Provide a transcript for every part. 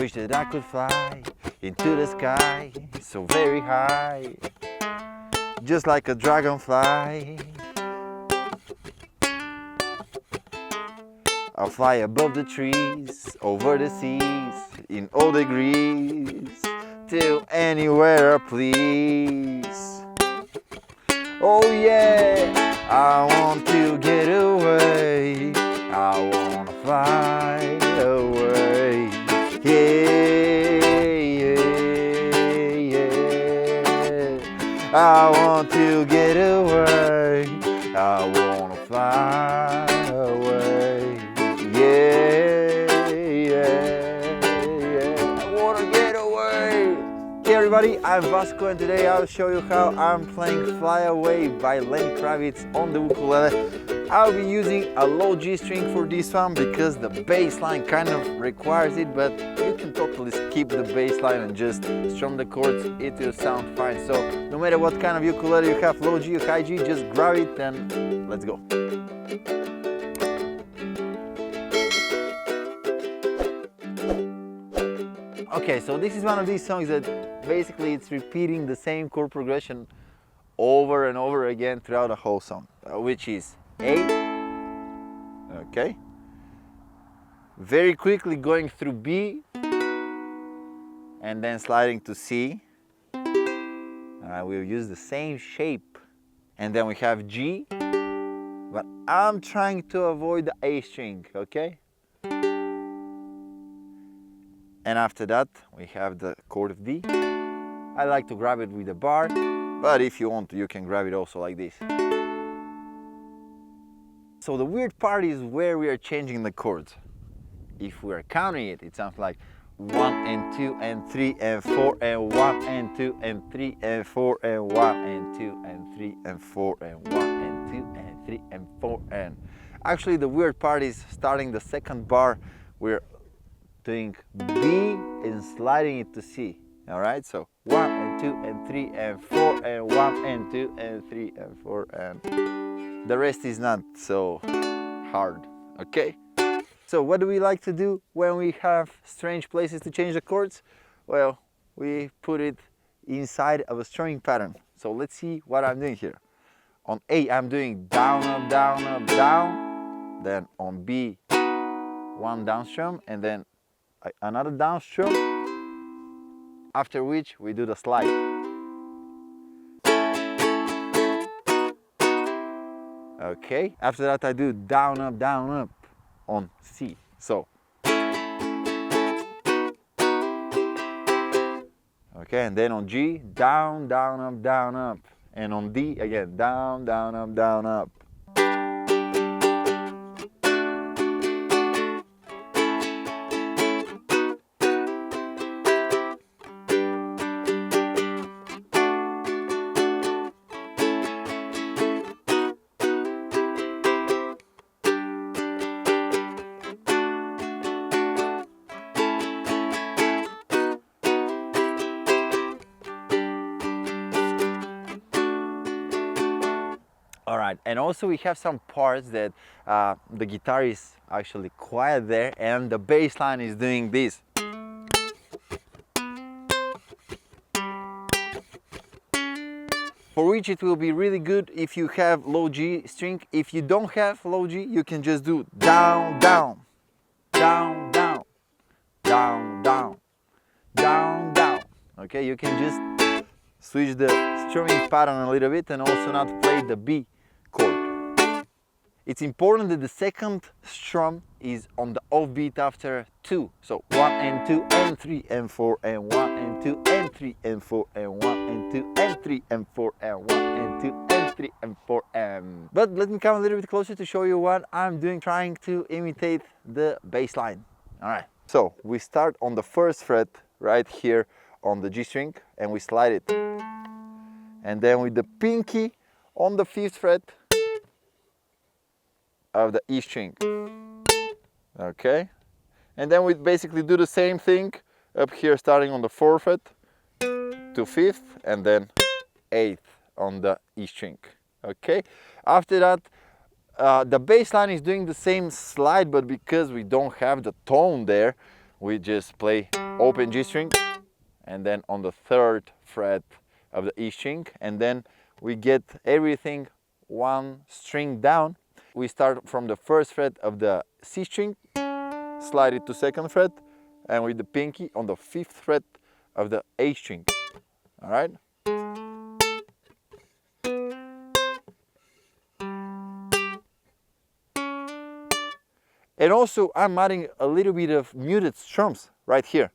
wish that I could fly into the sky, so very high, just like a dragonfly. I'll fly above the trees, over the seas, in all degrees, till anywhere I please. Oh yeah, I want to get away, I wanna fly away. Yeah, yeah, yeah. I want to get away, I wanna fly away. Yeah, yeah, yeah. I wanna get away. Hey everybody, I'm Vasco and today I'll show you how I'm playing Fly Away by Lenny Kravitz on the ukulele. I'll be using a low G string for this one because the bass line kind of requires it, but you can totally skip the bass line and just strum the chords, it will sound fine. So no matter what kind of ukulele you have, low G or high G, just grab it and let's go. Okay, so this is one of these songs that basically it's repeating the same chord progression over and over again throughout the whole song, which is A, okay, very quickly going through B, and then sliding to C. We'll use the same shape, and then we have G, but I'm trying to avoid the A string, okay? And after that, we have the chord of D. I like to grab it with a bar, but if you want, you can grab it also like this. So the weird part is where we are changing the chords. If we are counting it, it sounds like 1 and 2 and 3 and 4 and 1 and 2 and 3 and 4 and 1 and 2 and 3 and 4 and 1 and 2 and 3 and 4 and... Actually, the weird part is starting the second bar, we're doing B and sliding it to C. Alright, so 1 and 2 and 3 and 4 and 1 and 2 and 3 and 4 and the rest is not so hard, okay? So what do we like to do when we have strange places to change the chords? Well, we put it inside of a strumming pattern. So let's see what I'm doing here. On A, I'm doing down, up, down, up, down. Then on B, one down strum and then another down strum, after which we do the slide. Okay, after that I do down, up on C. So, okay, and then on G, down, up, and on D again, down, up. Alright, and also we have some parts that the guitar is actually quiet there and the bass line is doing this. For which it will be really good if you have low G string. If you don't have low G, you can just do down, down, down, down, down, down, down, down. Okay, you can just switch the strumming pattern a little bit and also not play the B chord. It's important that the second strum is on the off beat after 2. So 1 and 2 and 3 and 4 and 1 and 2 and 3 and 4 and 1 and 2 and 3 and 4 and 1 and 2 and 3 and 4 and... But let me come a little bit closer to show you what I'm doing, trying to imitate the bass line. Alright, so we start on the first fret right here on the G string and we slide it. And then with the pinky on the 5th fret of the E string. Okay, and then we basically do the same thing up here, starting on the 4th fret to 5th and then 8th on the E string. Okay, after that the bass line is doing the same slide, but because we don't have the tone there, we just play open G string and then on the 3rd fret of the E string, and then we get everything one string down. We start from the 1st fret of the C string, slide it to 2nd fret, and with the pinky on the 5th fret of the A string. All right? And also I'm adding a little bit of muted strums right here.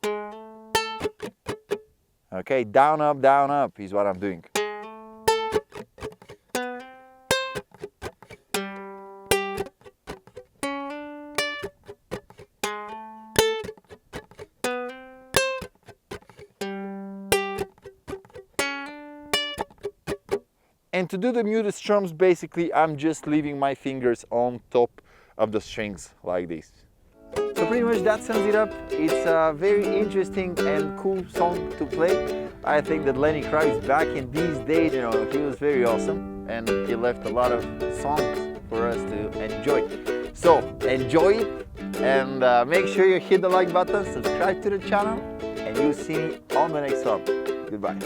Okay, down up is what I'm doing. And to do the muted strums, basically I'm just leaving my fingers on top of the strings like this. So pretty much that sums it up. It's a very interesting and cool song to play. I think that Lenny Kravitz back in these days, you know, he was very awesome and he left a lot of songs for us to enjoy. So enjoy it and make sure you hit the like button, subscribe to the channel, and you'll see me on the next one. Goodbye.